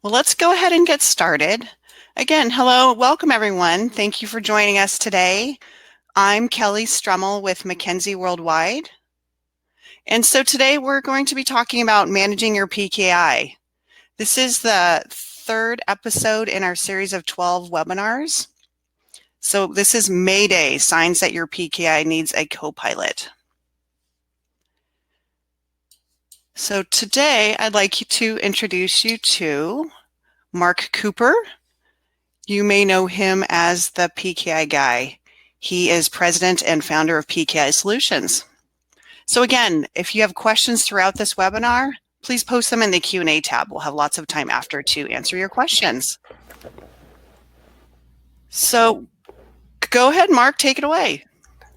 Well, let's go ahead and get started. Again, hello, welcome everyone. Thank you for joining us today. I'm Kelly Strummel with McKinsey Worldwide. And so today we're going to be talking about managing your PKI. This is the third episode in our series of 12 webinars. So this is Mayday, signs that your PKI needs a co-pilot. So today I'd like to introduce you to Mark Cooper. You may know him as the PKI guy. He is president and founder of PKI Solutions. So again, if you have questions throughout this webinar, please post them in the Q&A tab. We'll have lots of time after to answer your questions. So go ahead, Mark, take it away.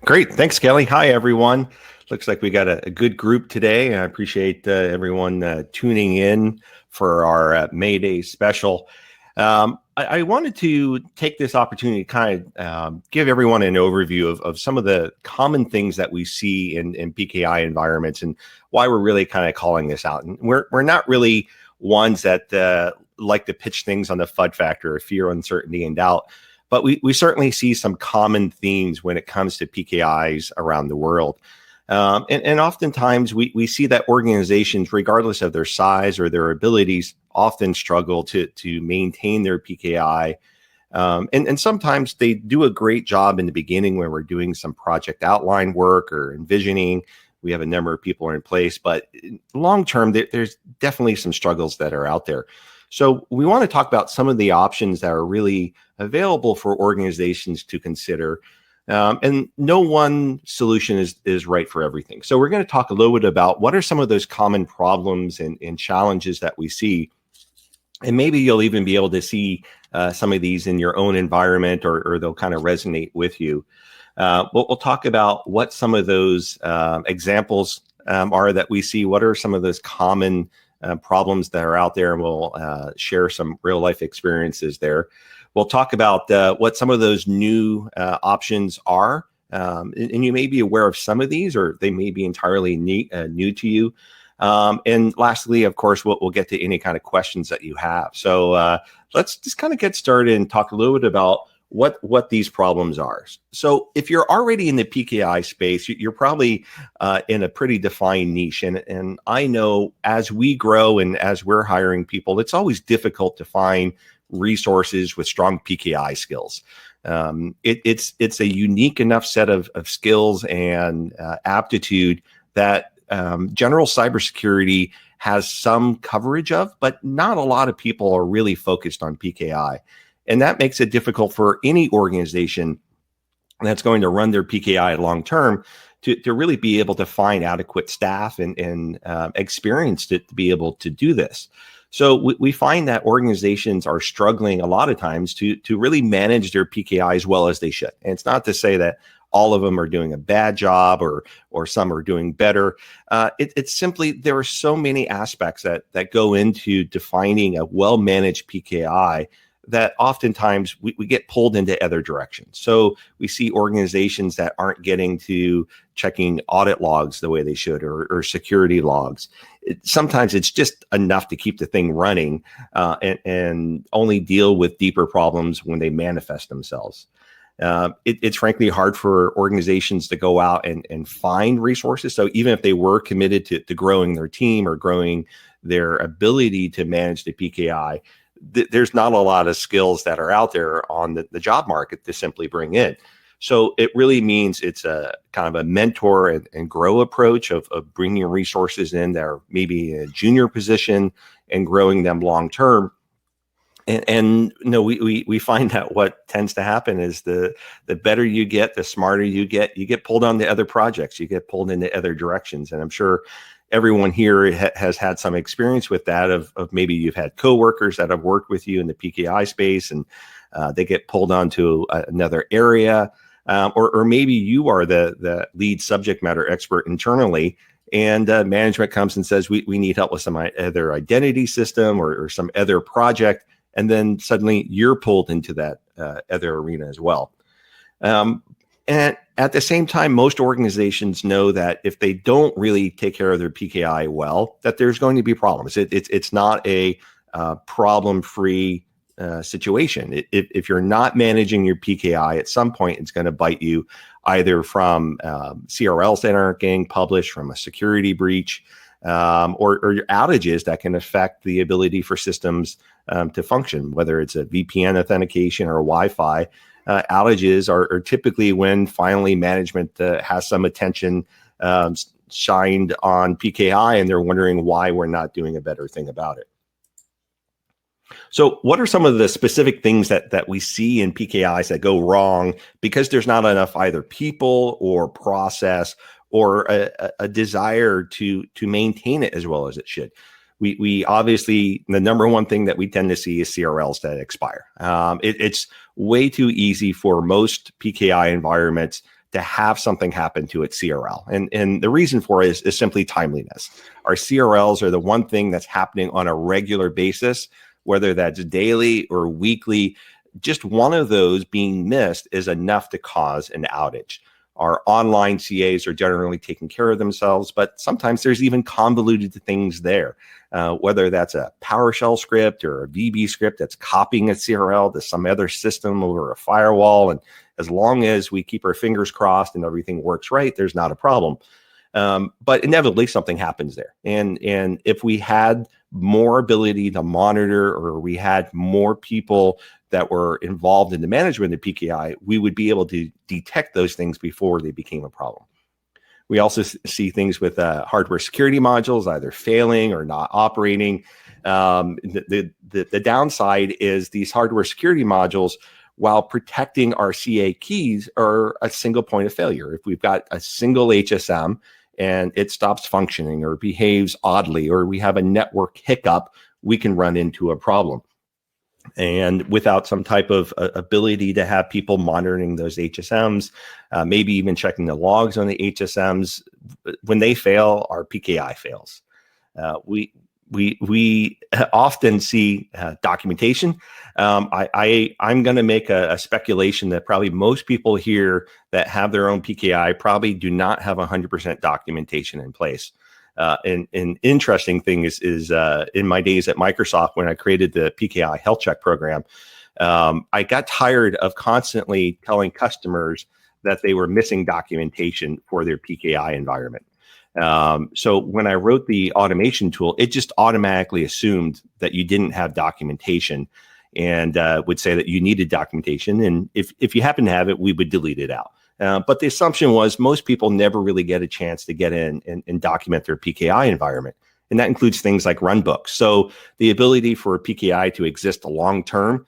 Great. Thanks, Kelly. Hi, everyone. Looks like we got a good group today. I appreciate everyone tuning in for our Mayday special. I wanted to take this opportunity to kind of give everyone an overview of some of the common things that we see in PKI environments and why we're really kind of calling this out. And we're not really ones that like to pitch things on the FUD factor of fear, uncertainty, and doubt. But we certainly see some common themes when it comes to PKIs around the world. And oftentimes we see that organizations, regardless of their size or their abilities, often struggle to maintain their PKI. And sometimes they do a great job in the beginning when we're doing some project outline work or envisioning. We have a number of people in place, but long term, there's definitely some struggles that are out there. So we want to talk about some of the options that are really available for organizations to consider. And no one solution is right for everything. So we're going to talk a little bit about what are some of those common problems and challenges that we see. And maybe you'll even be able to see some of these in your own environment or they'll kind of resonate with you. We'll talk about what some of those examples are that we see. What are some of those common problems that are out there, and we'll share some real life experiences there. We'll talk about what some of those new options are, and you may be aware of some of these, or they may be entirely new to you. And lastly, of course, we'll get to any kind of questions that you have. So let's just kind of get started and talk a little bit about what these problems are. So if you're already in the PKI space, you're probably in a pretty defined niche. And I know as we grow and as we're hiring people, it's always difficult to find resources with strong PKI skills. It's a unique enough set of skills and aptitude that general cybersecurity has some coverage of, but not a lot of people are really focused on PKI. And that makes it difficult for any organization that's going to run their PKI long term to really be able to find adequate staff and experience to be able to do this. So we find that organizations are struggling a lot of times to really manage their PKI as well as they should. And it's not to say that all of them are doing a bad job or some are doing better. It's simply there are so many aspects that go into defining a well-managed PKI that oftentimes we get pulled into other directions. So we see organizations that aren't getting to checking audit logs the way they should or security logs. Sometimes it's just enough to keep the thing running and only deal with deeper problems when they manifest themselves. It's frankly hard for organizations to go out and find resources. So even if they were committed to growing their team or growing their ability to manage the PKI, there's not a lot of skills that are out there on the job market to simply bring in. So it really means it's a kind of a mentor and grow approach of bringing resources in that are maybe in a junior position and growing them long term. And you know, we find that what tends to happen is the better you get, the smarter you get pulled on to other projects, you get pulled into other directions. And I'm sure everyone here has had some experience with that of maybe you've had coworkers that have worked with you in the PKI space and they get pulled onto another area, or maybe you are the lead subject matter expert internally and management comes and says, we need help with some other identity system or some other project. And then suddenly you're pulled into that other arena as well. And at the same time, most organizations know that if they don't really take care of their PKI well, that there's going to be problems. It's not a problem-free situation. If you're not managing your PKI, at some point it's going to bite you, either from CRLs that aren't getting published, from a security breach, or your outages that can affect the ability for systems to function, whether it's a VPN authentication or Wi-Fi. Outages are typically when finally management has some attention shined on PKI, and they're wondering why we're not doing a better thing about it. So what are some of the specific things that we see in PKIs that go wrong because there's not enough either people or process or a desire to maintain it as well as it should? We obviously, the number one thing that we tend to see is CRLs that expire. It's way too easy for most PKI environments to have something happen to its CRL. And the reason for it is simply timeliness. Our CRLs are the one thing that's happening on a regular basis, whether that's daily or weekly. Just one of those being missed is enough to cause an outage. Our online CAs are generally taking care of themselves, but sometimes there's even convoluted things there, whether that's a PowerShell script or a VB script that's copying a CRL to some other system over a firewall. And as long as we keep our fingers crossed and everything works right, there's not a problem. But inevitably something happens there. And if we had more ability to monitor, or we had more people that were involved in the management of PKI, we would be able to detect those things before they became a problem. We also see things with hardware security modules either failing or not operating. The downside is these hardware security modules, while protecting our CA keys, are a single point of failure. If we've got a single HSM and it stops functioning or behaves oddly, or we have a network hiccup, we can run into a problem. And without some type of ability to have people monitoring those HSMs, maybe even checking the logs on the HSMs, when they fail, our PKI fails. We often see documentation. I'm going to make a speculation that probably most people here that have their own PKI probably do not have 100% documentation in place. And an interesting thing is in my days at Microsoft, when I created the PKI Health Check program, I got tired of constantly telling customers that they were missing documentation for their PKI environment. So when I wrote the automation tool, it just automatically assumed that you didn't have documentation and would say that you needed documentation. And if you happen to have it, we would delete it out. But the assumption was most people never really get a chance to get in and document their PKI environment. And that includes things like runbooks. So the ability for a PKI to exist long term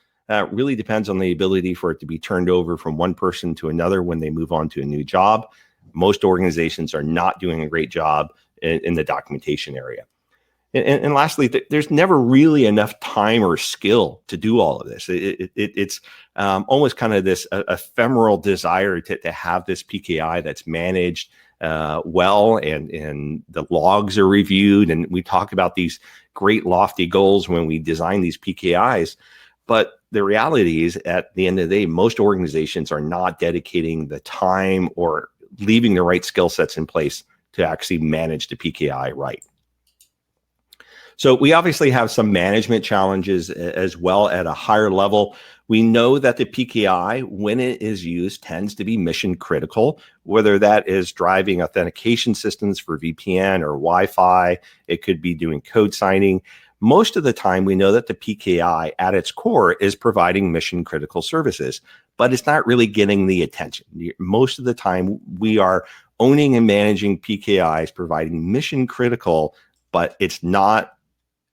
really depends on the ability for it to be turned over from one person to another when they move on to a new job. Most organizations are not doing a great job in the documentation area. And lastly, there's never really enough time or skill to do all of this. It's almost kind of this ephemeral desire to have this PKI that's managed well, and the logs are reviewed. And we talk about these great lofty goals when we design these PKIs. But the reality is, at the end of the day, most organizations are not dedicating the time or leaving the right skill sets in place to actually manage the PKI right. So we obviously have some management challenges as well at a higher level. We know that the PKI, when it is used, tends to be mission critical, whether that is driving authentication systems for VPN or Wi-Fi. It could be doing code signing. Most of the time, we know that the PKI at its core is providing mission critical services, but it's not really getting the attention. Most of the time, we are owning and managing PKIs, providing mission critical, but it's not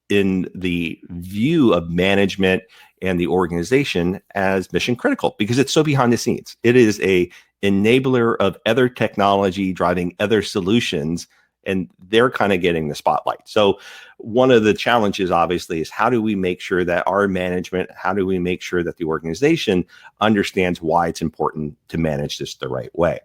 in the view of management and the organization as mission critical because it's so behind the scenes. It is a enabler of other technology driving other solutions, and they're kind of getting the spotlight. So one of the challenges obviously is, how do we make sure that our management, how do we make sure that the organization understands why it's important to manage this the right way?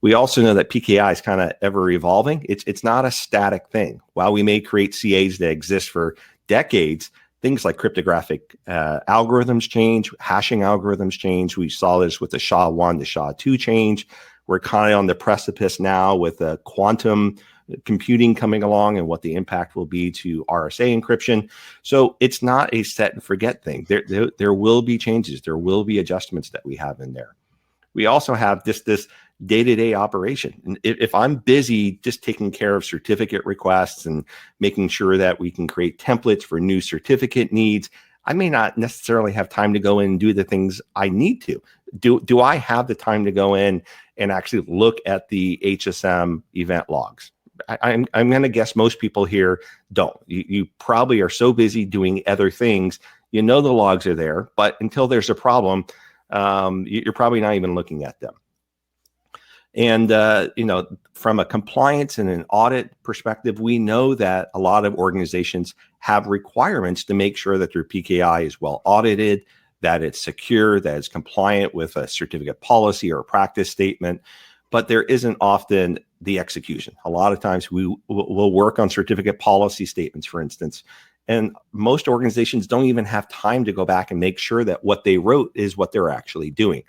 We also know that PKI is kind of ever evolving. It's not a static thing. While we may create CAs that exist for decades, things like cryptographic algorithms change, hashing algorithms change. We saw this with the SHA-1 to SHA-2 change. We're kind of on the precipice now with quantum computing coming along and what the impact will be to RSA encryption. So it's not a set and forget thing. There will be changes. There will be adjustments that we have in there. We also have this day-to-day operation. And if I'm busy just taking care of certificate requests and making sure that we can create templates for new certificate needs, I may not necessarily have time to go in and do the things I need to. Do I have the time to go in and actually look at the HSM event logs? I'm going to guess most people here don't. You probably are so busy doing other things. You know the logs are there, but until there's a problem, you're probably not even looking at them. And, from a compliance and an audit perspective, we know that a lot of organizations have requirements to make sure that their PKI is well audited, that it's secure, that it's compliant with a certificate policy or a practice statement, but there isn't often the execution. A lot of times we will work on certificate policy statements, for instance, and most organizations don't even have time to go back and make sure that what they wrote is what they're actually doing.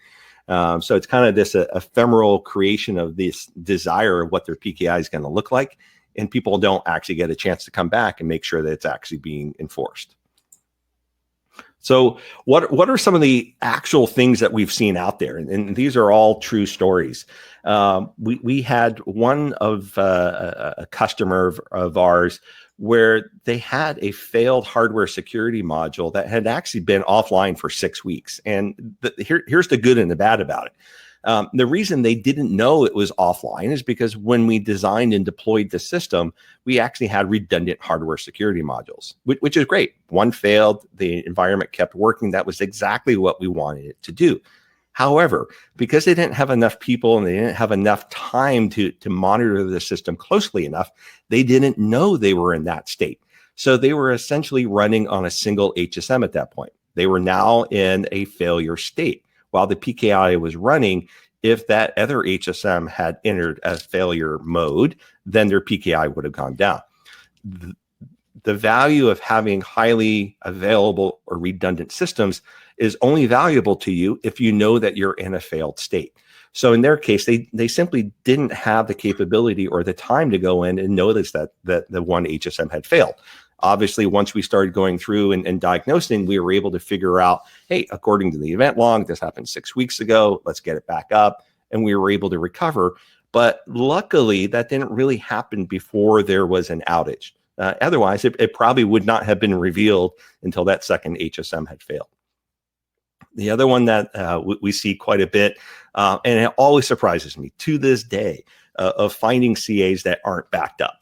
So it's kind of this ephemeral creation of this desire of what their PKI is going to look like, and people don't actually get a chance to come back and make sure that it's actually being enforced. So what are some of the actual things that we've seen out there? And these are all true stories. We had one of a customer of ours where they had a failed hardware security module that had actually been offline for 6 weeks. And here's the good and the bad about it. The reason they didn't know it was offline is because when we designed and deployed the system, we actually had redundant hardware security modules, which is great. One failed, the environment kept working. That was exactly what we wanted it to do. However, because they didn't have enough people and they didn't have enough time to monitor the system closely enough, they didn't know they were in that state. So they were essentially running on a single HSM at that point. They were now in a failure state. While the PKI was running, if that other HSM had entered a failure mode, then their PKI would have gone down. The value of having highly available or redundant systems is only valuable to you if you know that you're in a failed state. So in their case, they simply didn't have the capability or the time to go in and notice that the one HSM had failed. Obviously, once we started going through and diagnosing, we were able to figure out, hey, according to the event log, this happened 6 weeks ago. Let's get it back up. And we were able to recover. But luckily, that didn't really happen before there was an outage. Otherwise, it probably would not have been revealed until that second HSM had failed. The other one that we see quite a bit, and it always surprises me to this day, of finding CAs that aren't backed up.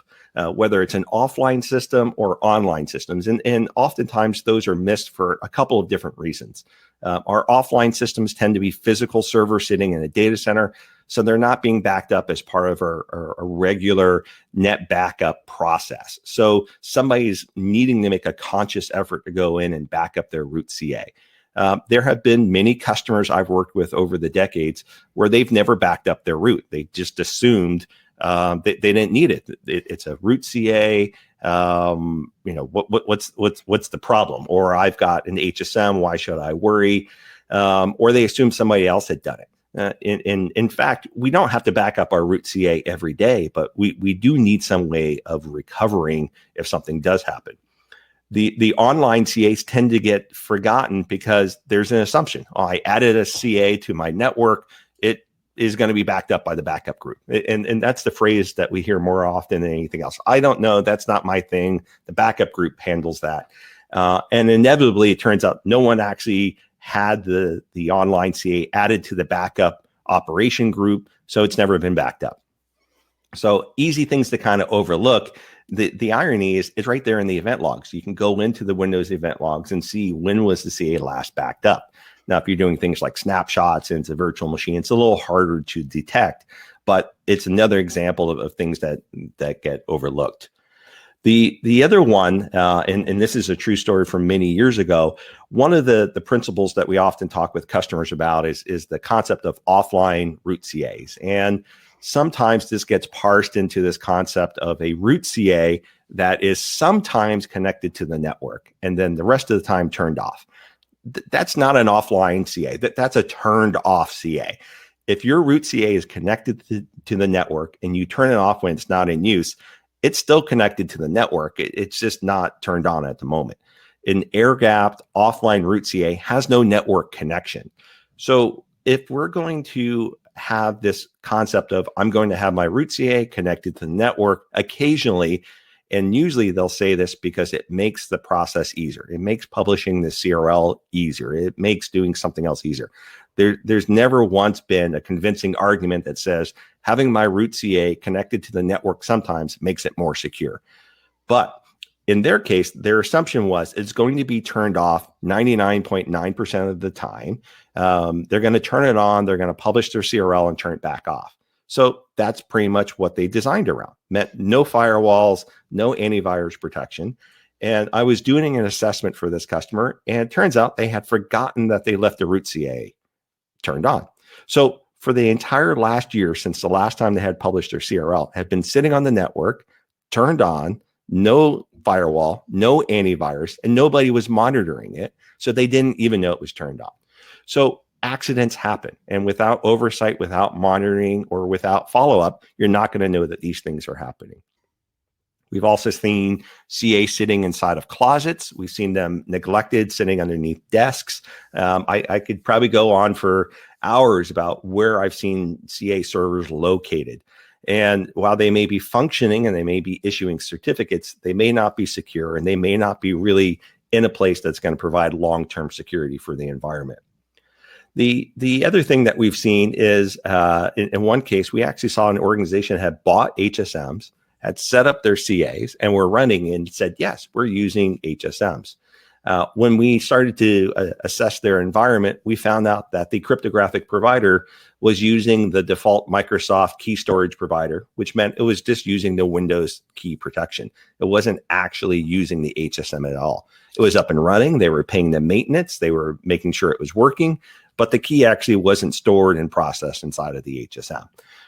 Whether it's an offline system or online systems. And oftentimes those are missed for a couple of different reasons. Our offline systems tend to be physical servers sitting in a data center, so they're not being backed up as part of a regular net backup process. So somebody's needing to make a conscious effort to go in and back up their root CA. There have been many customers I've worked with over the decades where they've never backed up their root. They just assumed they didn't need it. It's a root CA. What's the problem? Or I've got an HSM. Why should I worry? Or they assume somebody else had done it. In fact, we don't have to back up our root CA every day, but we do need some way of recovering if something does happen. The online CAs tend to get forgotten because there's an assumption. Oh, I added a CA to my network. It is going to be backed up by the backup group. And that's the phrase that we hear more often than anything else. I don't know. That's not my thing. The backup group handles that. And inevitably, it turns out no one actually had the online CA added to the backup operation group. So it's never been backed up. So easy things to kind of overlook. The irony is it's right there in the event logs. You can go into the Windows event logs and see when was the CA last backed up. Now, if you're doing things like snapshots into virtual machine, it's a little harder to detect, but it's another example of things that get overlooked. The other one, and this is a true story from many years ago, one of the principles that we often talk with customers about is the concept of offline root CAs. And sometimes this gets parsed into this concept of a root CA that is sometimes connected to the network and then the rest of the time turned off. That's not an offline CA. That's a turned off CA. If your root CA is connected to the network and you turn it off when it's not in use, it's still connected to the network. It's just not turned on at the moment. An air-gapped offline root CA has no network connection. So if we're going to have this concept of I'm going to have my root CA connected to the network occasionally, and usually they'll say this because it makes the process easier. It makes publishing the CRL easier. It makes doing something else easier. There's never once been a convincing argument that says having my root CA connected to the network sometimes makes it more secure. But in their case, their assumption was it's going to be turned off 99.9% of the time. They're going to turn it on. They're going to publish their CRL and turn it back off. So that's pretty much what they designed around. Meant no firewalls, no antivirus protection. And I was doing an assessment for this customer, and it turns out they had forgotten that they left the root CA turned on. So for the entire last year, since the last time they had published their CRL, had been sitting on the network, turned on, no firewall, no antivirus, and nobody was monitoring it. So they didn't even know it was turned on. So accidents happen. And without oversight, without monitoring, or without follow-up, you're not going to know that these things are happening. We've also seen CA sitting inside of closets. We've seen them neglected, sitting underneath desks. I could probably go on for hours about where I've seen CA servers located. And while they may be functioning and they may be issuing certificates, they may not be secure, and they may not be really in a place that's going to provide long-term security for the environment. The other thing that we've seen is in one case, we actually saw an organization had bought HSMs, had set up their CAs, and were running and said, yes, we're using HSMs. When we started to assess their environment, we found out that the cryptographic provider was using the default Microsoft key storage provider, which meant it was just using the Windows key protection. It wasn't actually using the HSM at all. It was up and running. They were paying the maintenance. They were making sure it was working, but the key actually wasn't stored and processed inside of the HSM.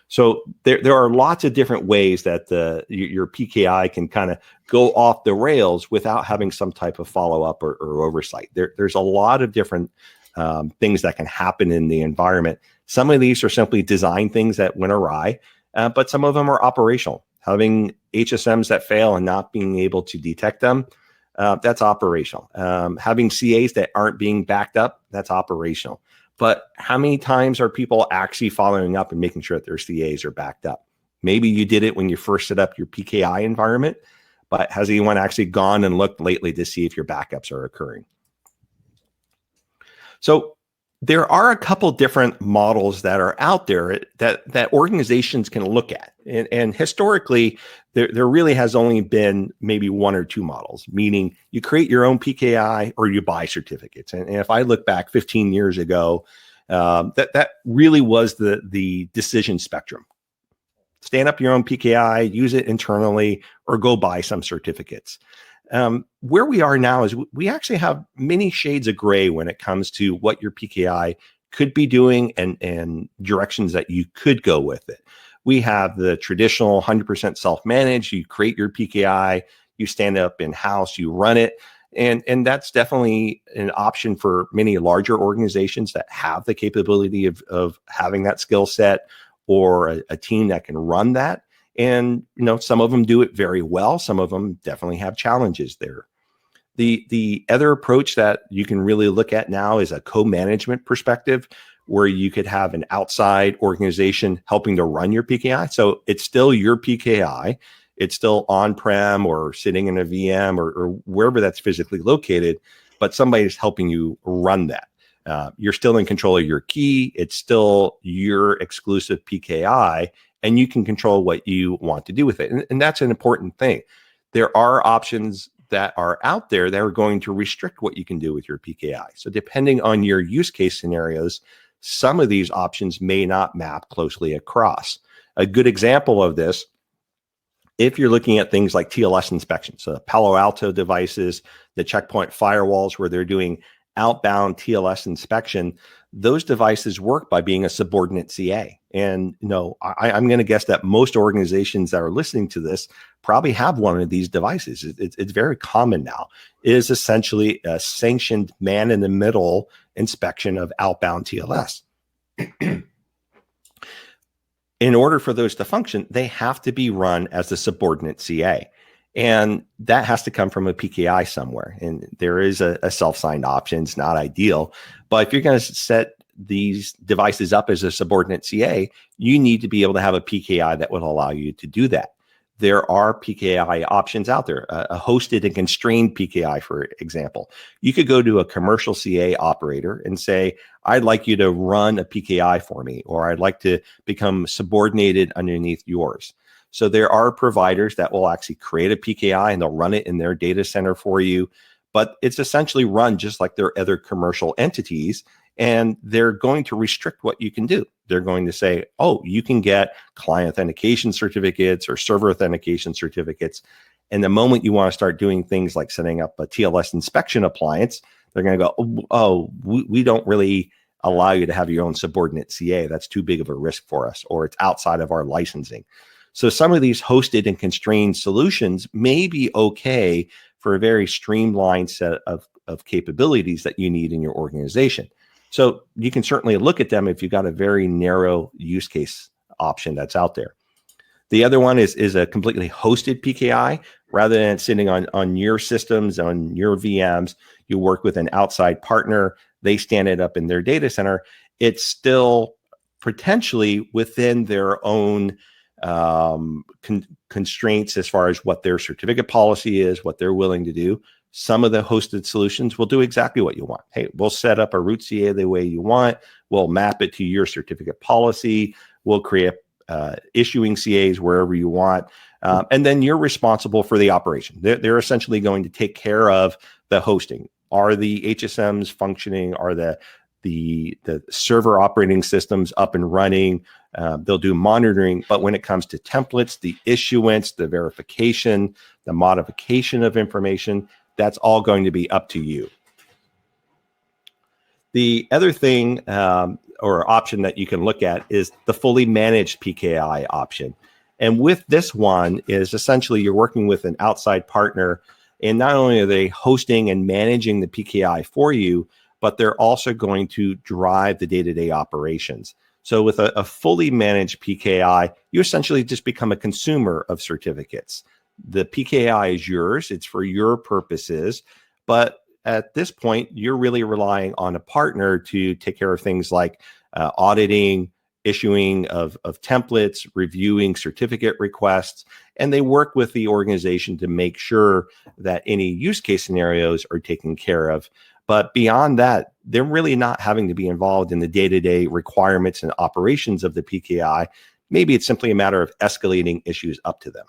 So there are lots of different ways that your PKI can kind of go off the rails without having some type of follow-up or oversight. There's a lot of different things that can happen in the environment. Some of these are simply design things that went awry, but some of them are operational. Having HSMs that fail and not being able to detect them, that's operational. Having CAs that aren't being backed up, that's operational. But how many times are people actually following up and making sure that their CAs are backed up? Maybe you did it when you first set up your PKI environment, but has anyone actually gone and looked lately to see if your backups are occurring? So there are a couple different models that are out there that organizations can look at. And historically, there really has only been maybe one or two models, meaning you create your own PKI or you buy certificates. And if I look back 15 years ago, that really was the decision spectrum. Stand up your own PKI, use it internally, or go buy some certificates. Where we are now is we actually have many shades of gray when it comes to what your PKI could be doing and directions that you could go with it. We have the traditional 100% self-managed. You create your PKI, you stand up in-house, you run it. And that's definitely an option for many larger organizations that have the capability of having that skill set or a team that can run that. And, some of them do it very well. Some of them definitely have challenges there. The other approach that you can really look at now is a co-management perspective, where you could have an outside organization helping to run your PKI. So it's still your PKI. It's still on-prem or sitting in a VM or wherever that's physically located, but somebody's helping you run that. You're still in control of your key. It's still your exclusive PKI, and you can control what you want to do with it. And that's an important thing. There are options that are out there that are going to restrict what you can do with your PKI. So depending on your use case scenarios, some of these options may not map closely across. A good example of this, if you're looking at things like TLS inspections, so Palo Alto devices, the checkpoint firewalls where they're doing outbound TLS inspection, those devices work by being a subordinate CA. And I'm going to guess that most organizations that are listening to this probably have one of these devices. It's very common now. It is essentially a sanctioned man-in-the-middle inspection of outbound TLS. in order for those to function, they have to be run as the subordinate CA. And that has to come from a PKI somewhere. And there is a self-signed option. It's not ideal. But if you're going to set these devices up as a subordinate CA, you need to be able to have a PKI that would allow you to do that. There are PKI options out there, a hosted and constrained PKI, for example. You could go to a commercial CA operator and say, I'd like you to run a PKI for me, or I'd like to become subordinated underneath yours. So there are providers that will actually create a PKI and they'll run it in their data center for you, but it's essentially run just like their other commercial entities. And they're going to restrict what you can do. They're going to say, oh, you can get client authentication certificates or server authentication certificates. And the moment you want to start doing things like setting up a TLS inspection appliance, they're going to go, oh, we don't really allow you to have your own subordinate CA. That's too big of a risk for us, or it's outside of our licensing. So some of these hosted and constrained solutions may be okay for a very streamlined set of capabilities that you need in your organization. So you can certainly look at them if you've got a very narrow use case option that's out there. The other one is a completely hosted PKI. Rather than sitting on your systems, on your VMs, you work with an outside partner. They stand it up in their data center. It's still potentially within their own constraints as far as what their certificate policy is, what they're willing to do. Some of the hosted solutions will do exactly what you want. Hey, we'll set up a root CA the way you want. We'll map it to your certificate policy. We'll create issuing CAs wherever you want. And then you're responsible for the operation. They're essentially going to take care of the hosting. Are the HSMs functioning? Are the server operating systems up and running? They'll do monitoring. But when it comes to templates, the issuance, the verification, the modification of information, that's all going to be up to you. The other thing or option that you can look at is the fully managed PKI option. And with this one is essentially you're working with an outside partner, and not only are they hosting and managing the PKI for you, but they're also going to drive the day-to-day operations. So with a fully managed PKI, you essentially just become a consumer of certificates. The PKI is yours. It's for your purposes. But at this point, you're really relying on a partner to take care of things like auditing, issuing of templates, reviewing certificate requests, and they work with the organization to make sure that any use case scenarios are taken care of. But beyond that, they're really not having to be involved in the day-to-day requirements and operations of the PKI. Maybe it's simply a matter of escalating issues up to them.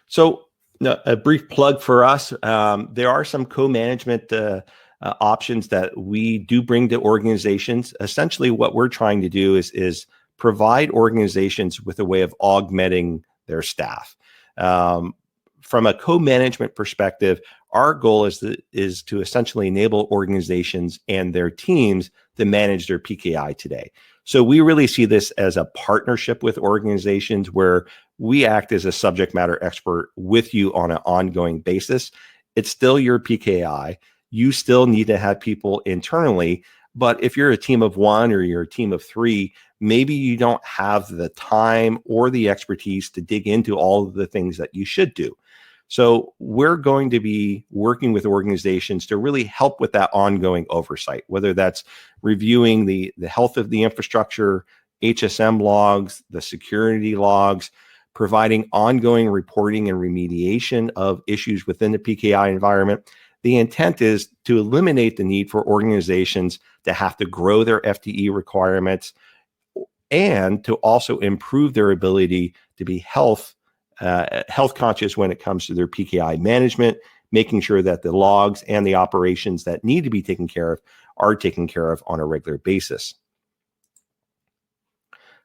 So a brief plug for us. There are some co-management options that we do bring to organizations. Essentially, what we're trying to do is provide organizations with a way of augmenting their staff. From a co-management perspective, our goal is to essentially enable organizations and their teams to manage their PKI today. So we really see this as a partnership with organizations where we act as a subject matter expert with you on an ongoing basis. It's still your PKI. You still need to have people internally. But if you're a team of one or you're a team of three, maybe you don't have the time or the expertise to dig into all of the things that you should do. So we're going to be working with organizations to really help with that ongoing oversight, whether that's reviewing the health of the infrastructure, HSM logs, the security logs, providing ongoing reporting and remediation of issues within the PKI environment. The intent is to eliminate the need for organizations to have to grow their FTE requirements and to also improve their ability to be health conscious when it comes to their PKI management, making sure that the logs and the operations that need to be taken care of are taken care of on a regular basis.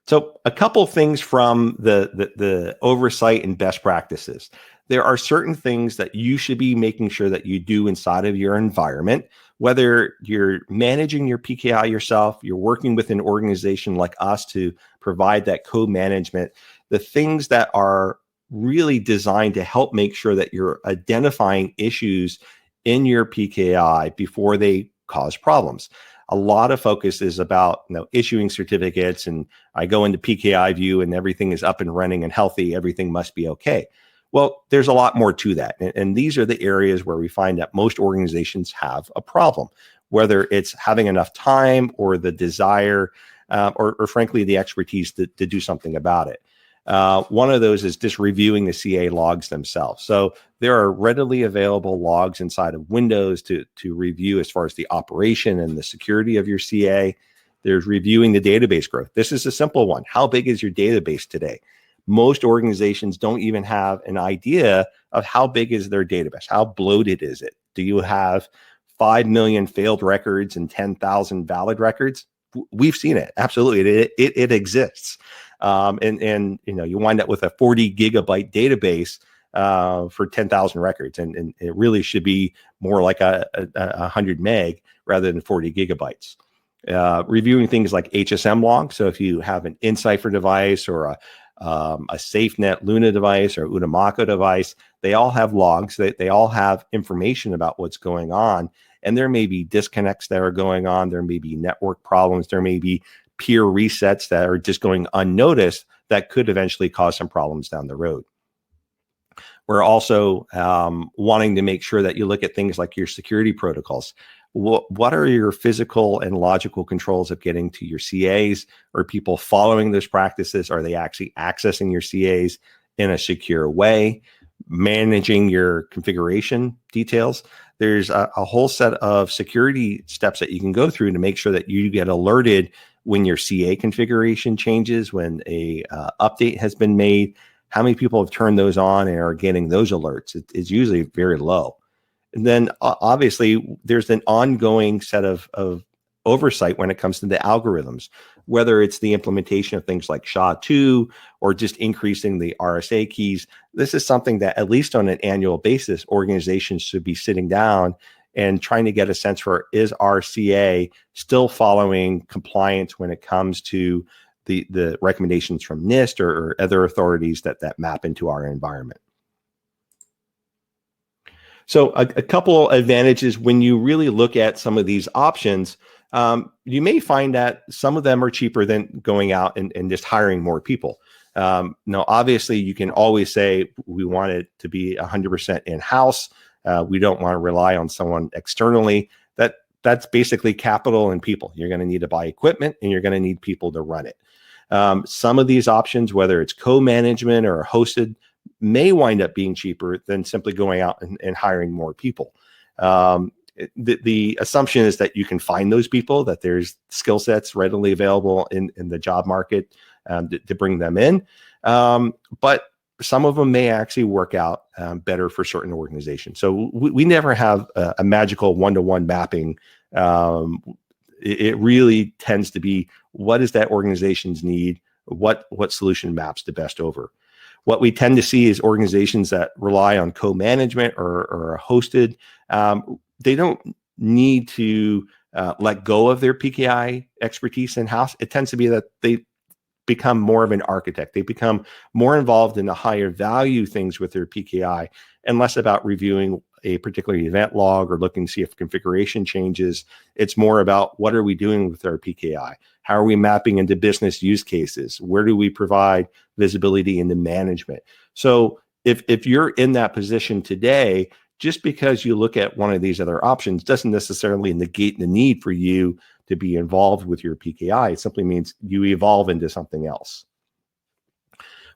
So a couple things from the oversight and best practices. There are certain things that you should be making sure that you do inside of your environment, whether you're managing your PKI yourself, you're working with an organization like us to provide that co-management, the things that are really designed to help make sure that you're identifying issues in your PKI before they cause problems. a lot of focus is about issuing certificates, and I go into PKI view and everything is up and running and healthy, everything must be okay. Well, there's a lot more to that. And these are the areas where we find that most organizations have a problem, whether it's having enough time or the desire or frankly, the expertise to do something about it. One of those is just reviewing the CA logs themselves. So there are readily available logs inside of Windows to review as far as the operation and the security of your CA. There's reviewing the database growth. This is a simple one. How big is your database today? Most organizations don't even have an idea of how big is their database. How bloated is it? Do you have 5 million failed records and 10,000 valid records? We've seen it. Absolutely. It exists. And you wind up with a 40 gigabyte database for 10,000 records. And it really should be more like a 100 meg rather than 40 gigabytes. Reviewing things like HSM logs. So if you have an Incypher device or a SafeNet Luna device or Unimako device, they all have logs. They all have information about what's going on. And there may be disconnects that are going on. There may be network problems. There may be peer resets that are just going unnoticed that could eventually cause some problems down the road. We're also wanting to make sure that you look at things like your security protocols. What are your physical and logical controls of getting to your CAs? Are people following those practices? Are they actually accessing your CAs in a secure way? Managing your configuration details. There's a whole set of security steps that you can go through to make sure that you get alerted when your CA configuration changes, when a update has been made. How many people have turned those on and are getting those alerts? It's usually very low. And then obviously there's an ongoing set of oversight when it comes to the algorithms, whether it's the implementation of things like SHA-2 or just increasing the RSA keys. This is something that at least on an annual basis, organizations should be sitting down and trying to get a sense for, is our CA still following compliance when it comes to the recommendations from NIST or other authorities that map into our environment. So a couple advantages when you really look at some of these options, you may find that some of them are cheaper than going out and just hiring more people. Now, obviously, you can always say we want it to be 100% in-house. We don't want to rely on someone externally. That's basically capital and people. You're going to need to buy equipment and you're going to need people to run it. Some of these options, whether it's co-management or hosted, may wind up being cheaper than simply going out and hiring more people. The assumption is that you can find those people, that there's skill sets readily available in the job market to bring them in. But some of them may actually work out better for certain organizations. So we never have a magical one-to-one mapping. It really tends to be, what does that organization's need? What solution maps the best over? What we tend to see is organizations that rely on co-management or are hosted, they don't need to let go of their PKI expertise in-house. It tends to be that they become more of an architect. They become more involved in the higher value things with their PKI and less about reviewing a particular event log or looking to see if configuration changes. It's more about, what are we doing with our PKI? How are we mapping into business use cases? Where do we provide visibility into management? So if you're in that position today, just because you look at one of these other options doesn't necessarily negate the need for you to be involved with your PKI. It simply means you evolve into something else.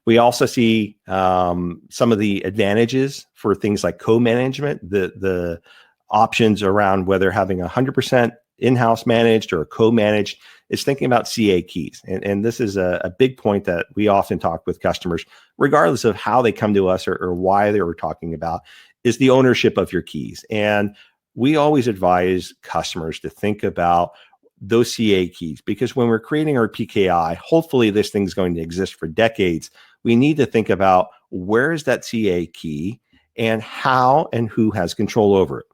We also see some of the advantages for things like co-management, the options around whether having 100% in-house managed or co-managed is thinking about CA keys. And this is a big point that we often talk with customers, regardless of how they come to us or why they were talking about, is the ownership of your keys. And we always advise customers to think about those CA keys, because when we're creating our PKI, hopefully this thing's going to exist for decades. We need to think about, where is that CA key and how and who has control over it.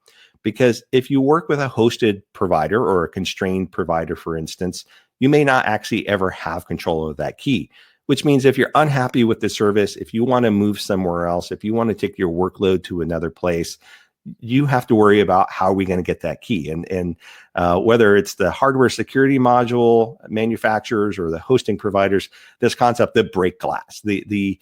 Because if you work with a hosted provider or a constrained provider, for instance, you may not actually ever have control of that key, which means if you're unhappy with the service, if you want to move somewhere else, if you want to take your workload to another place, you have to worry about how are we going to get that key. And whether it's the hardware security module manufacturers or the hosting providers, this concept of break glass. There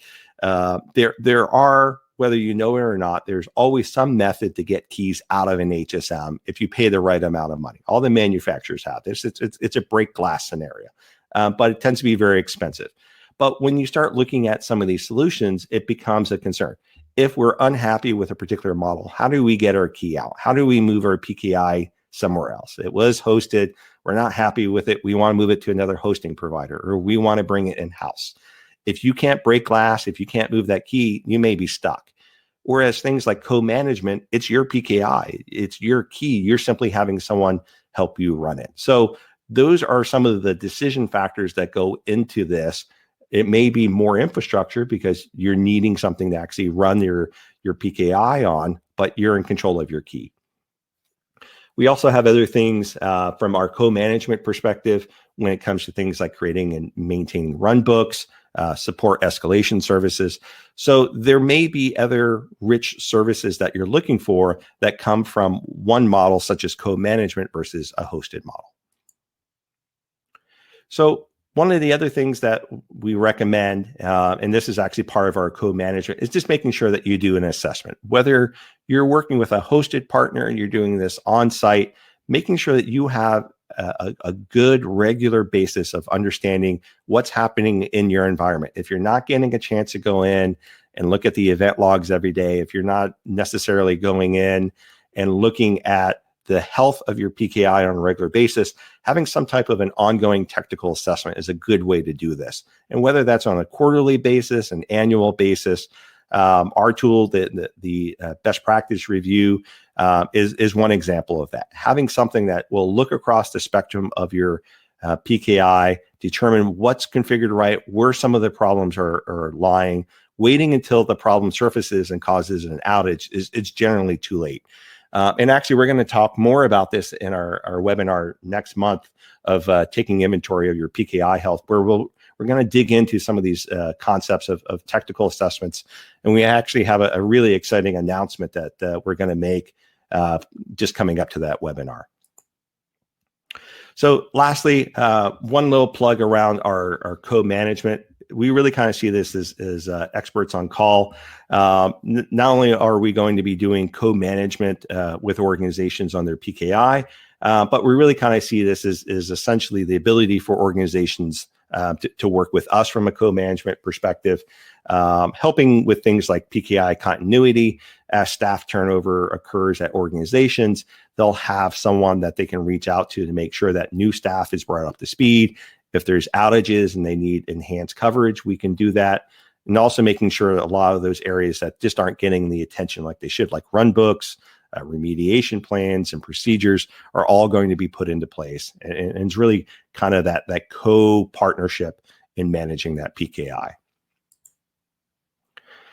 are, whether you know it or not, there's always some method to get keys out of an HSM if you pay the right amount of money. All the manufacturers have this. It's a break glass scenario, but it tends to be very expensive. But when you start looking at some of these solutions, it becomes a concern. If we're unhappy with a particular model, how do we get our key out? How do we move our PKI somewhere else? It was hosted. We're not happy with it. We want to move it to another hosting provider, or we want to bring it in-house. If you can't break glass, if you can't move that key, you may be stuck. Whereas things like co-management, it's your PKI, it's your key. You're simply having someone help you run it. So those are some of the decision factors that go into this. It may be more infrastructure because you're needing something to actually run your PKI on, but you're in control of your key. We also have other things from our co-management perspective when it comes to things like creating and maintaining run books, support escalation services. So there may be other rich services that you're looking for that come from one model, such as co-management versus a hosted model. So one of the other things that we recommend, and this is actually part of our co-management, is just making sure that you do an assessment. Whether you're working with a hosted partner and you're doing this on site, making sure that you have a good regular basis of understanding what's happening in your environment. If you're not getting a chance to go in and look at the event logs every day, if you're not necessarily going in and looking at the health of your PKI on a regular basis, having some type of an ongoing technical assessment is a good way to do this. And whether that's on a quarterly basis, an annual basis, our tool, the best practice review, is one example of that. Having something that will look across the spectrum of your PKI, determine what's configured right, where some of the problems are lying. Waiting until the problem surfaces and causes an outage it's generally too late. And actually, we're going to talk more about this in our webinar next month of taking inventory of your PKI health, where we're going to dig into some of these concepts of technical assessments. And we actually have a really exciting announcement that we're going to make just coming up to that webinar. So lastly, one little plug around our co-management. We really kind of see this as experts on call. Not only are we going to be doing co-management with organizations on their PKI, but we really kind of see this as essentially the ability for organizations to work with us from a co-management perspective, helping with things like PKI continuity. As staff turnover occurs at organizations, they'll have someone that they can reach out to make sure that new staff is brought up to speed. If there's outages and they need enhanced coverage, we can do that. And also making sure that a lot of those areas that just aren't getting the attention like they should, like run books, remediation plans and procedures, are all going to be put into place. And it's really kind of that co-partnership in managing that PKI.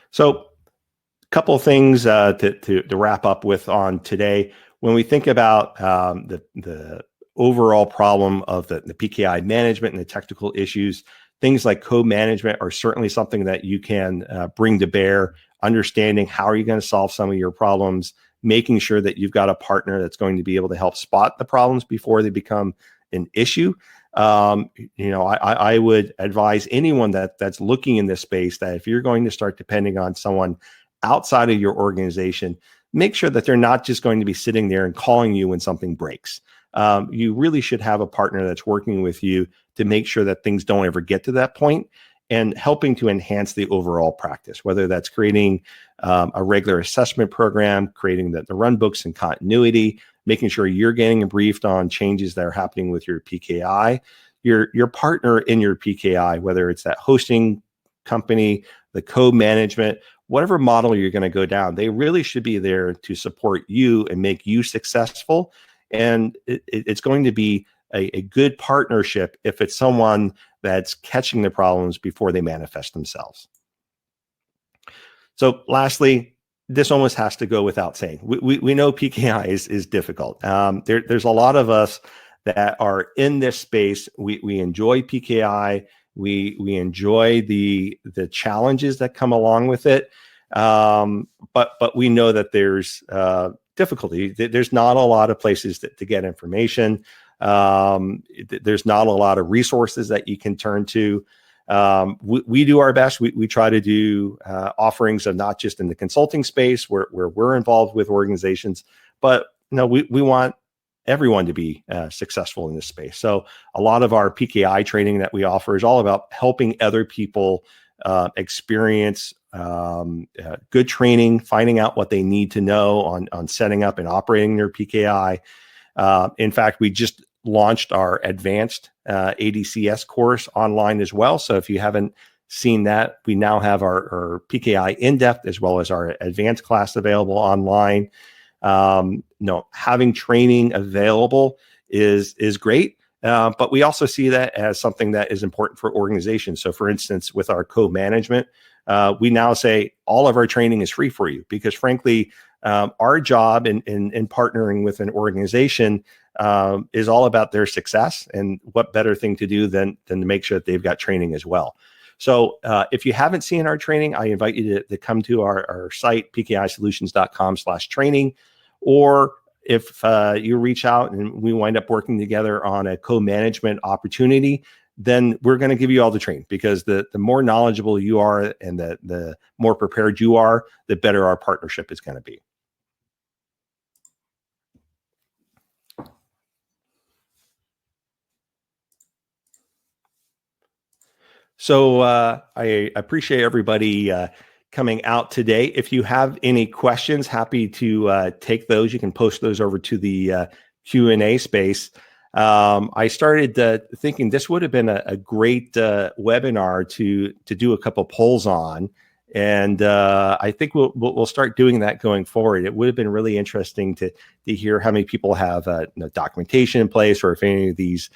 So a couple of things to wrap up with on today. When we think about the overall problem of the PKI management and the technical issues, things like co-management are certainly something that you can bring to bear, understanding how are you going to solve some of your problems, making sure that you've got a partner that's going to be able to help spot the problems before they become an issue. I would advise anyone that's looking in this space that if you're going to start depending on someone outside of your organization, make sure that they're not just going to be sitting there and calling you when something breaks. You really should have a partner that's working with you to make sure that things don't ever get to that point, and helping to enhance the overall practice, whether that's creating a regular assessment program, creating the run books and continuity, making sure you're getting briefed on changes that are happening with your PKI, your partner in your PKI, whether it's that hosting company, the co-management, whatever model you're going to go down, they really should be there to support you and make you successful. And it's going to be a good partnership if it's someone that's catching the problems before they manifest themselves. So lastly, this almost has to go without saying. We know PKI is difficult. There's a lot of us that are in this space. We enjoy PKI. We enjoy the challenges that come along with it. But we know that there's difficulty. There's not a lot of places to get information. There's not a lot of resources that you can turn to. We do our best. We try to do offerings of not just in the consulting space where we're involved with organizations, but we want everyone to be successful in this space. So a lot of our PKI training that we offer is all about helping other people experience good training, finding out what they need to know on setting up and operating their PKI. In fact, we just launched our advanced ADCS course online as well. So if you haven't seen that, we now have our PKI in-depth as well as our advanced class available online. Having training available is great. But we also see that as something that is important for organizations. So for instance, with our co-management, we now say all of our training is free for you because frankly, our job in partnering with an organization is all about their success, and what better thing to do than to make sure that they've got training as well. So if you haven't seen our training, I invite you to come to our site, pkisolutions.com/training, or if you reach out and we wind up working together on a co-management opportunity, then we're going to give you all the training, because the more knowledgeable you are and the more prepared you are, the better our partnership is going to be. So I appreciate everybody coming out today. If you have any questions, happy to take those. You can post those over to the Q&A space. I started thinking this would have been a great webinar to do a couple polls on, and I think we'll start doing that going forward. It would have been really interesting to hear how many people have documentation in place, or if any of these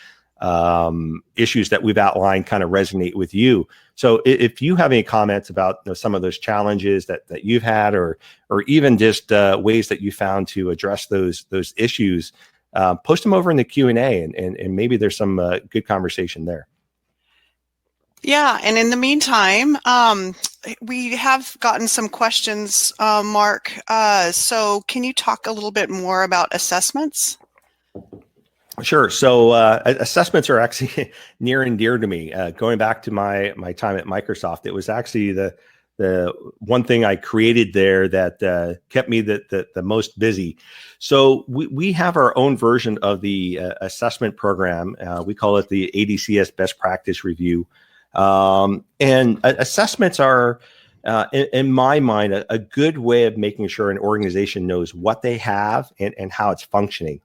issues that we've outlined kind of resonate with you. So if you have any comments about some of those challenges that you've had, or even just ways that you found to address those issues, post them over in the Q&A, and maybe there's some good conversation there. Yeah, and in the meantime, we have gotten some questions, Mark. So can you talk a little bit more about assessments? Sure. So assessments are actually near and dear to me. Going back to my time at Microsoft, it was actually the one thing I created there that kept me the most busy. So we have our own version of the assessment program. We call it the ADCS Best Practice Review. And assessments are, in my mind, a good way of making sure an organization knows what they have and how it's functioning.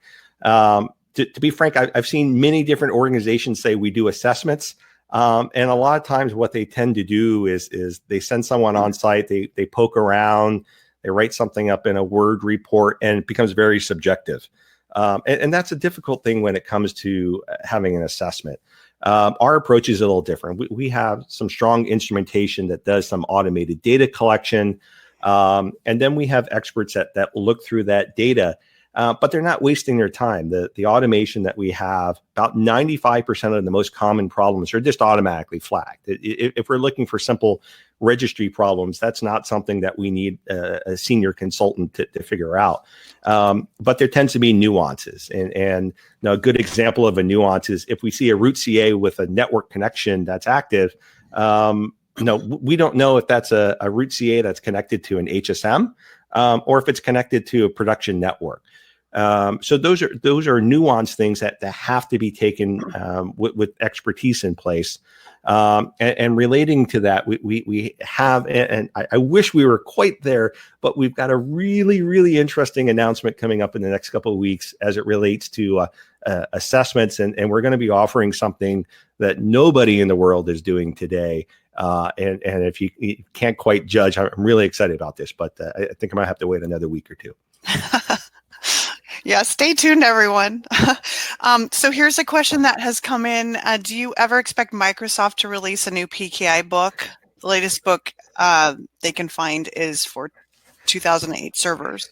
To be frank, I've seen many different organizations say we do assessments. And a lot of times what they tend to do is they send someone on site, they poke around, they write something up in a Word report, and it becomes very subjective. And that's a difficult thing when it comes to having an assessment. Our approach is a little different. We have some strong instrumentation that does some automated data collection. And then we have experts that look through that data. But they're not wasting their time. The automation that we have, about 95% of the most common problems are just automatically flagged. If we're looking for simple registry problems, that's not something that we need a senior consultant to figure out. But there tends to be nuances. And a good example of a nuance is if we see a root CA with a network connection that's active, we don't know if that's a root CA that's connected to an HSM or if it's connected to a production network. So those are nuanced things that have to be taken with expertise in place. And relating to that, we have, and I wish we were quite there, but we've got a really, really interesting announcement coming up in the next couple of weeks as it relates to assessments. And we're going to be offering something that nobody in the world is doing today. And if you can't quite judge, I'm really excited about this, but I think I might have to wait another week or two. Yeah, stay tuned, everyone. So here's a question that has come in. Do you ever expect Microsoft to release a new PKI book? The latest book they can find is for 2008 servers.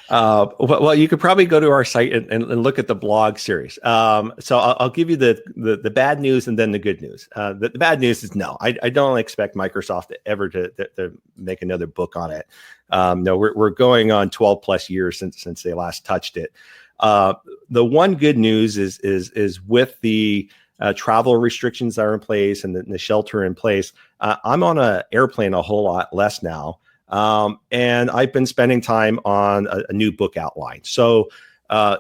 Well, you could probably go to our site and look at the blog series. So I'll give you the bad news and then the good news. The bad news is no, I don't expect Microsoft to make another book on it. No, we're going on 12 plus years since they last touched it. The one good news is with the travel restrictions that are in place and the shelter in place. I'm on an airplane a whole lot less now. And I've been spending time on a new book outline. So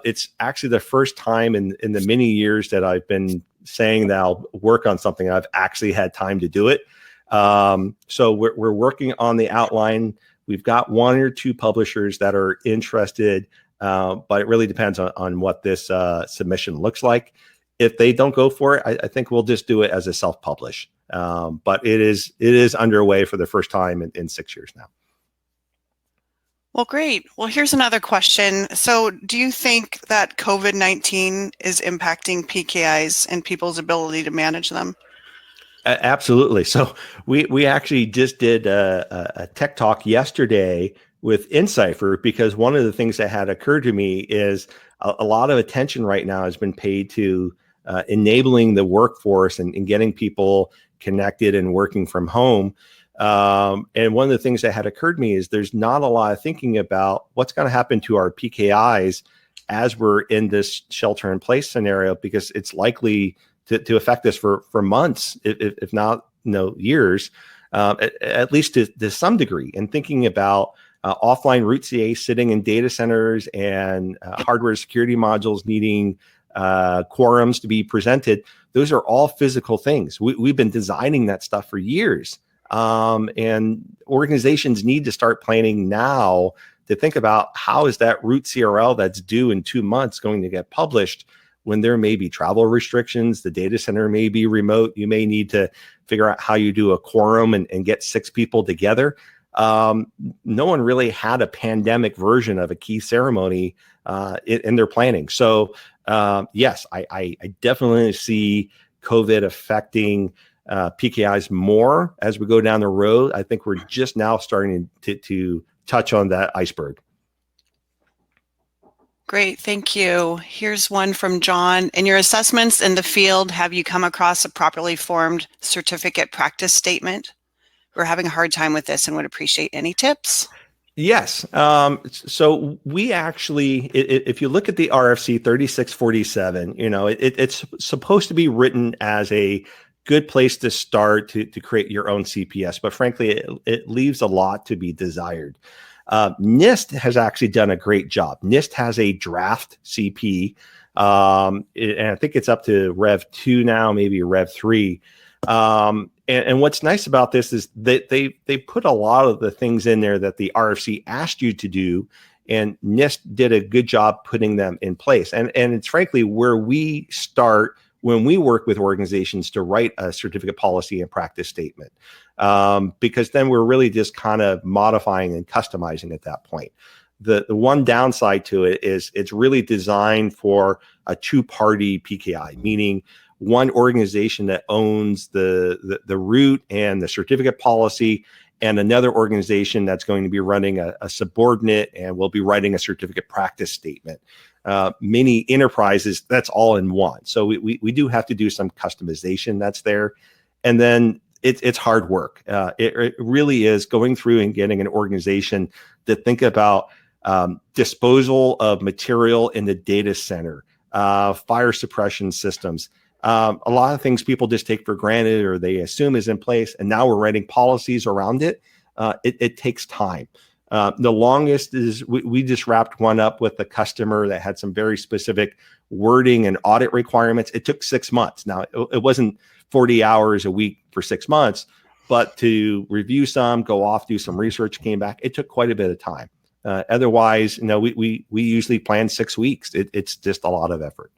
it's actually the first time in the many years that I've been saying that I'll work on something, I've actually had time to do it. So we're working on the outline. We've got one or two publishers that are interested, but it really depends on what this submission looks like. If they don't go for it, I think we'll just do it as a self-publish. But it is underway for the first time in 6 years now. Well, great. Well, here's another question. So do you think that COVID-19 is impacting PKIs and people's ability to manage them? Absolutely. So we actually just did a tech talk yesterday with Incypher, because one of the things that had occurred to me is a lot of attention right now has been paid to enabling the workforce and getting people connected and working from home. And one of the things that had occurred to me is there's not a lot of thinking about what's going to happen to our PKIs as we're in this shelter in place scenario, because it's likely to affect us for months, if not years, at least to some degree. And thinking about offline root CA sitting in data centers and hardware security modules needing quorums to be presented, those are all physical things. We've been designing that stuff for years. And organizations need to start planning now to think about how is that root CRL that's due in 2 months going to get published when there may be travel restrictions, the data center may be remote. You may need to figure out how you do a quorum and get 6 people together. No one really had a pandemic version of a key ceremony in their planning. So yes, I definitely see COVID affecting PKIs more as we go down the road. I think we're just now starting to touch on that iceberg. Great, thank you. Here's one from John. In your assessments in the field, have you come across a properly formed certificate practice statement? We're having a hard time with this and would appreciate any tips. Yes. So we actually, if you look at the RFC 3647, it's supposed to be written as a good place to start to create your own CPS, but frankly, it leaves a lot to be desired. NIST has actually done a great job. NIST has a draft CP, and I think it's up to Rev 2 now, maybe Rev 3. And what's nice about this is that they put a lot of the things in there that the RFC asked you to do, and NIST did a good job putting them in place. And it's frankly where we start when we work with organizations to write a certificate policy and practice statement, because then we're really just kind of modifying and customizing at that point. The one downside to it is it's really designed for a two-party PKI, meaning one organization that owns the root and the certificate policy, and another organization that's going to be running a subordinate and will be writing a certificate practice statement. Many enterprises, that's all in one. So we do have to do some customization that's there. And then it's hard work. It really is going through and getting an organization to think about disposal of material in the data center, fire suppression systems. A lot of things people just take for granted or they assume is in place, and now we're writing policies around it. It takes time. The longest is we just wrapped one up with a customer that had some very specific wording and audit requirements. It took 6 months. Now, it wasn't 40 hours a week for 6 months, but to review some, go off, do some research, came back, it took quite a bit of time. Otherwise, we usually plan 6 weeks. It's just a lot of effort.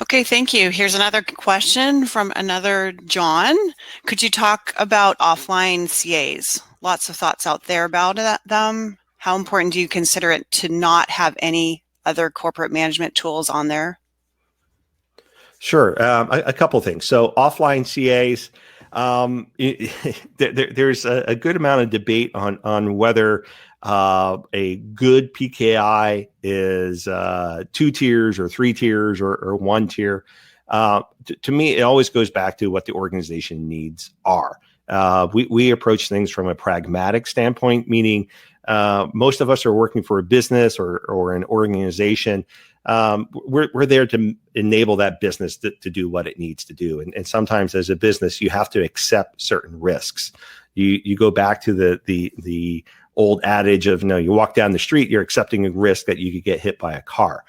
Okay, thank you. Here's another question from another John. Could you talk about offline CAs? Lots of thoughts out there about them. How important do you consider it to not have any other corporate management tools on there? Sure. A couple things. So offline CAs, There's a good amount of debate on whether a good PKI is 2 tiers or 3 tiers or 1 tier. To me, it always goes back to what the organization needs are. We approach things from a pragmatic standpoint, meaning most of us are working for a business or an organization. We're there to enable that business to do what it needs to do. And sometimes as a business, you have to accept certain risks. You go back to the old adage of, you walk down the street, you're accepting a risk that you could get hit by a car.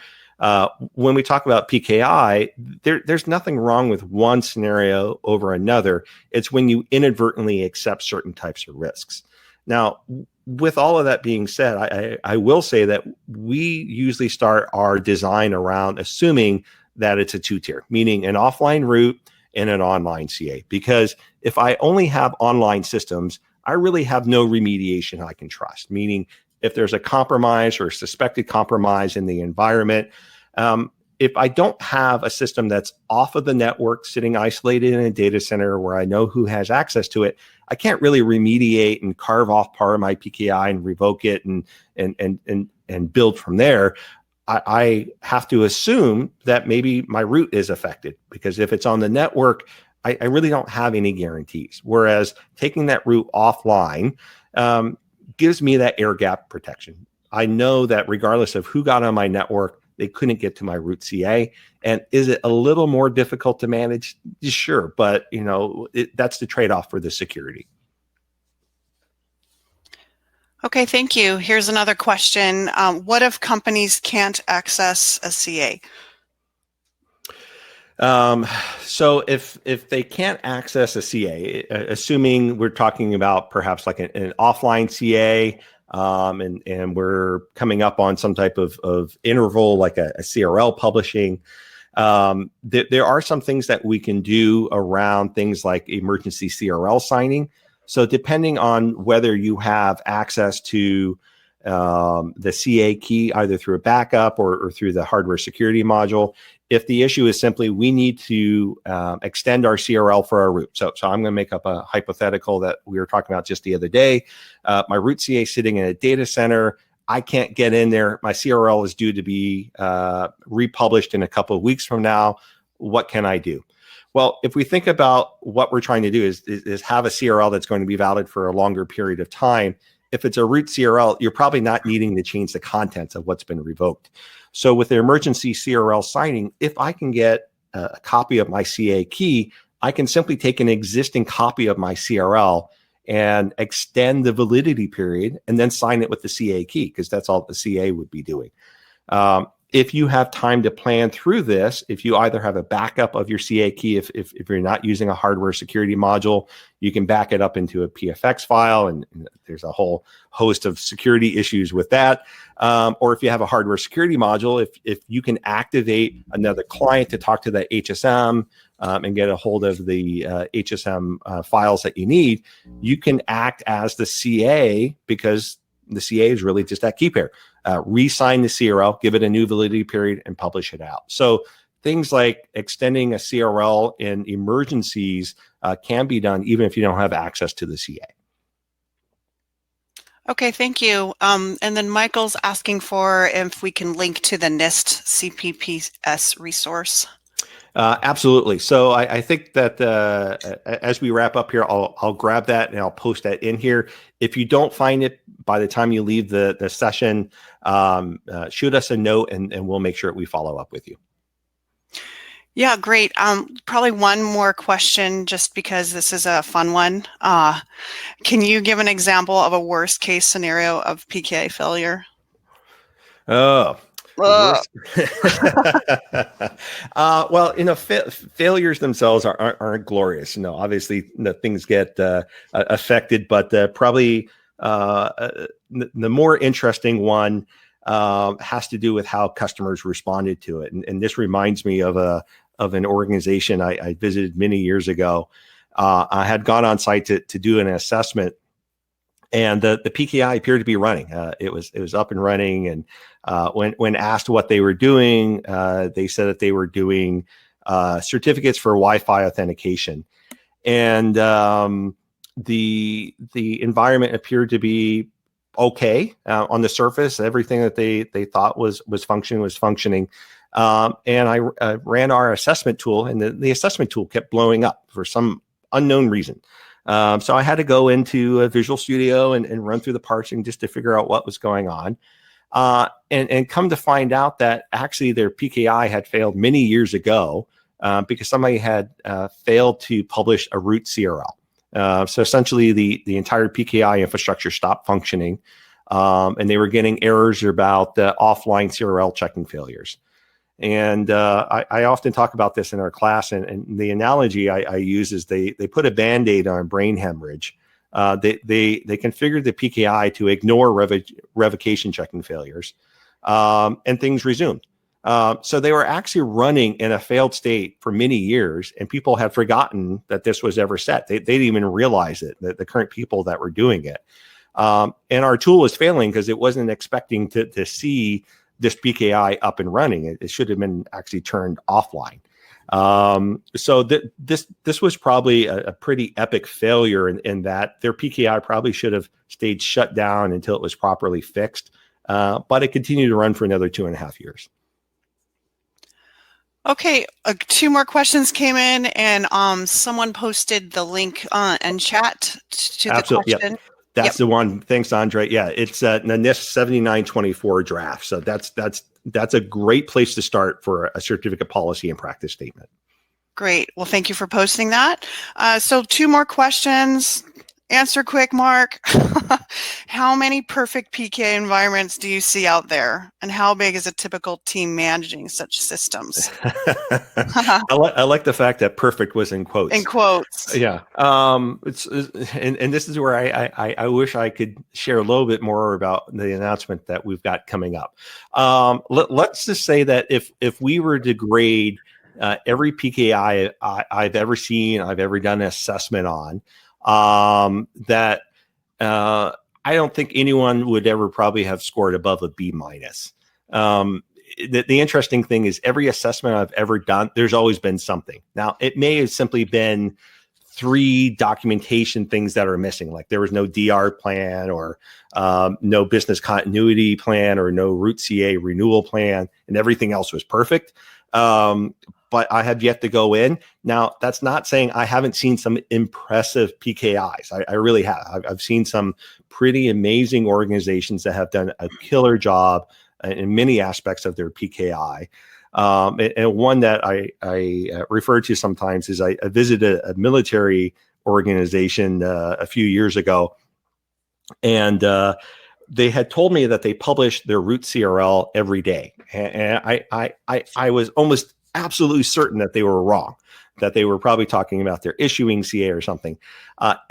When we talk about PKI, there's nothing wrong with one scenario over another. It's when you inadvertently accept certain types of risks. Now, with all of that being said, I will say that we usually start our design around assuming that it's a 2-tier, meaning an offline route and an online CA. Because if I only have online systems, I really have no remediation I can trust, meaning if there's a compromise or a suspected compromise in the environment, if I don't have a system that's off of the network, sitting isolated in a data center where I know who has access to it, I can't really remediate and carve off part of my PKI and revoke it and build from there. I have to assume that maybe my route is affected, because if it's on the network, I really don't have any guarantees. Whereas taking that route offline gives me that air gap protection. I know that regardless of who got on my network, they couldn't get to my root CA. And is it a little more difficult to manage? Sure, but that's the trade-off for the security. Okay, thank you. Here's another question. What if companies can't access a CA? So if they can't access a CA, assuming we're talking about perhaps like an offline CA, and we're coming up on some type of interval like a CRL publishing, there are some things that we can do around things like emergency CRL signing. So depending on whether you have access to the CA key, either through a backup or through the hardware security module, if the issue is simply we need to extend our CRL for our root. So I'm going to make up a hypothetical that we were talking about just the other day. My root CA is sitting in a data center. I can't get in there. My CRL is due to be republished in a couple of weeks from now. What can I do? Well, if we think about what we're trying to do is have a CRL that's going to be valid for a longer period of time. If it's a root CRL, you're probably not needing to change the contents of what's been revoked. So with the emergency CRL signing, if I can get a copy of my CA key, I can simply take an existing copy of my CRL and extend the validity period and then sign it with the CA key, because that's all the CA would be doing. If you have time to plan through this, if you either have a backup of your CA key, if you're not using a hardware security module, you can back it up into a PFX file, and there's a whole host of security issues with that. Or if you have a hardware security module, if you can activate another client to talk to the HSM and get a hold of the HSM files that you need, you can act as the CA, because the CA is really just that key pair. Re-sign the CRL, give it a new validity period, and publish it out. So things like extending a CRL in emergencies can be done even if you don't have access to the CA. Okay, thank you. And then Michael's asking for if we can link to the NIST CPPS resource. Absolutely. So I think that as we wrap up here, I'll grab that and I'll post that in here. If you don't find it by the time you leave the session, shoot us a note and we'll make sure we follow up with you. Yeah, great. Probably one more question, just because this is a fun one. Can you give an example of a worst case scenario of PKI failure? Oh. Well, failures themselves aren't glorious. Obviously, things get affected, but probably the more interesting one has to do with how customers responded to it. And this reminds me of an organization I visited many years ago. I had gone on site to do an assessment, and the PKI appeared to be running. It was up and running, and when asked what they were doing, they said that they were doing certificates for Wi-Fi authentication. and the environment appeared to be okay on the surface. Everything that they thought was functioning. And I ran our assessment tool, and the assessment tool kept blowing up for some unknown reason. So I had to go into a Visual Studio and run through the parsing just to figure out what was going on. And come to find out that actually their PKI had failed many years ago because somebody had failed to publish a root CRL. So essentially the entire PKI infrastructure stopped functioning, and they were getting errors about offline CRL checking failures. And I often talk about this in our class, and the analogy I use is they put a Band-Aid on brain hemorrhage. They configured the PKI to ignore revocation checking failures, and things resumed. So they were actually running in a failed state for many years, and people had forgotten that this was ever set. They didn't even realize it, the current people that were doing it. And our tool was failing because it wasn't expecting to see this PKI up and running. It should have been actually turned offline. So this was probably a pretty epic failure in that their PKI probably should have stayed shut down until it was properly fixed. But it continued to run for another 2.5 years. Okay, 2 more questions came in, and someone posted the link in chat to the question. Yep. That's the one. Thanks, Andre. Yeah, it's the NIST 7924 draft. So that's a great place to start for a certificate policy and practice statement. Great. Well, thank you for posting that. So 2 more questions. Answer quick, Mark. How many perfect PK environments do you see out there? And how big is a typical team managing such systems? I like the fact that perfect was in quotes. In quotes. Yeah. And this is where I wish I could share a little bit more about the announcement that we've got coming up. Let's just say that if we were to grade every PKI I've ever seen, I've ever done an assessment on, that I don't think anyone would ever probably have scored above a B minus. The interesting thing is every assessment I've ever done, there's always been something. Now, it may have simply been 3 documentation things that are missing, like there was no DR plan or no business continuity plan or no root CA renewal plan, and everything else was perfect. But I have yet to go in. Now, that's not saying I haven't seen some impressive PKIs. I really have. I've seen some pretty amazing organizations that have done a killer job in many aspects of their PKI. And one that I refer to sometimes is I visited a military organization a few years ago, and they had told me that they published their root CRL every day. And I was almost absolutely certain that they were wrong, that they were probably talking about their issuing CA or something.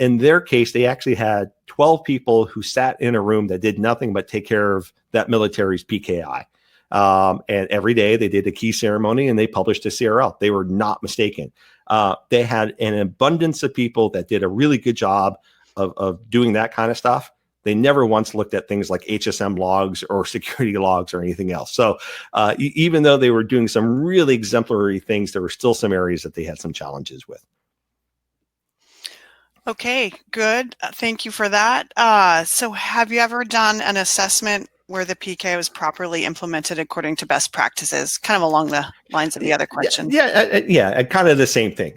In their case, they actually had 12 people who sat in a room that did nothing but take care of that military's PKI. And every day they did a key ceremony and they published a CRL. They were not mistaken. They had an abundance of people that did a really good job of doing that kind of stuff. They never once looked at things like HSM logs or security logs or anything else. So even though they were doing some really exemplary things, there were still some areas that they had some challenges with. Okay, good. Thank you for that. So have you ever done an assessment where the PK was properly implemented according to best practices, kind of along the lines of the other question? Yeah, kind of the same thing.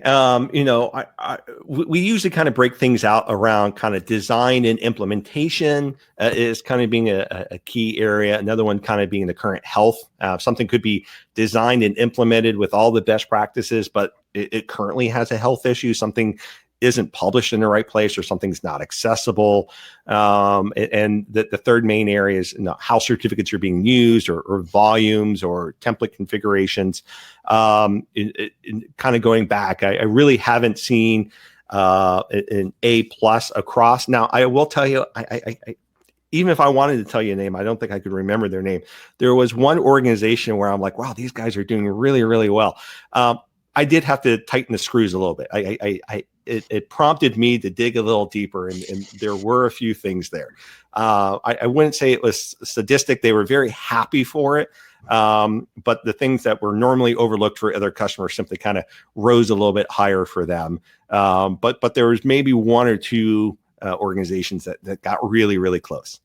We usually kind of break things out around kind of design and implementation is kind of being a key area. Another one kind of being the current health. Something could be designed and implemented with all the best practices, but it currently has a health issue. Something isn't published in the right place or something's not accessible. And the third main area is how certificates are being used or volumes or template configurations. Kind of going back, I really haven't seen an A+ across. Now, I will tell you, I even if I wanted to tell you a name, I don't think I could remember their name. There was one organization where I'm like, wow, these guys are doing really, really well. I did have to tighten the screws a little bit. It prompted me to dig a little deeper, and there were a few things there. I wouldn't say it was sadistic. They were very happy for it, But the things that were normally overlooked for other customers simply kind of rose a little bit higher for them. But there was maybe one or two organizations that got really, really close.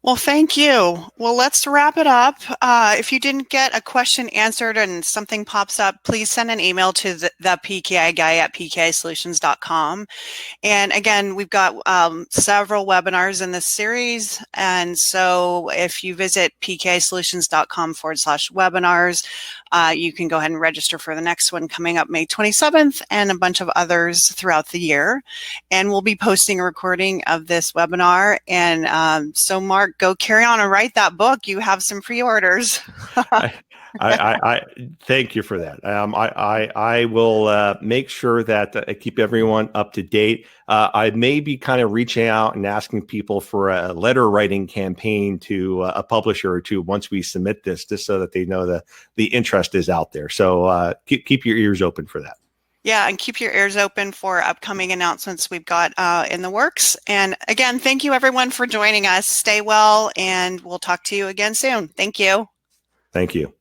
Well, thank you. Well, let's wrap it up. If you didn't get a question answered and something pops up, please send an email to the PKI guy at pkisolutions.com. And again, we've got several webinars in this series. And so if you visit pkisolutions.com/webinars, you can go ahead and register for the next one coming up May 27th and a bunch of others throughout the year. And we'll be posting a recording of this webinar. And so Mark, go carry on and write that book. You have some pre-orders. I thank you for that. I will make sure that I keep everyone up to date. I may be kind of reaching out and asking people for a letter writing campaign to a publisher or two once we submit this, just so that they know the interest is out there. So keep your ears open for that. Yeah, and keep your ears open for upcoming announcements we've got in the works. And again, thank you everyone for joining us. Stay well, and we'll talk to you again soon. Thank you. Thank you.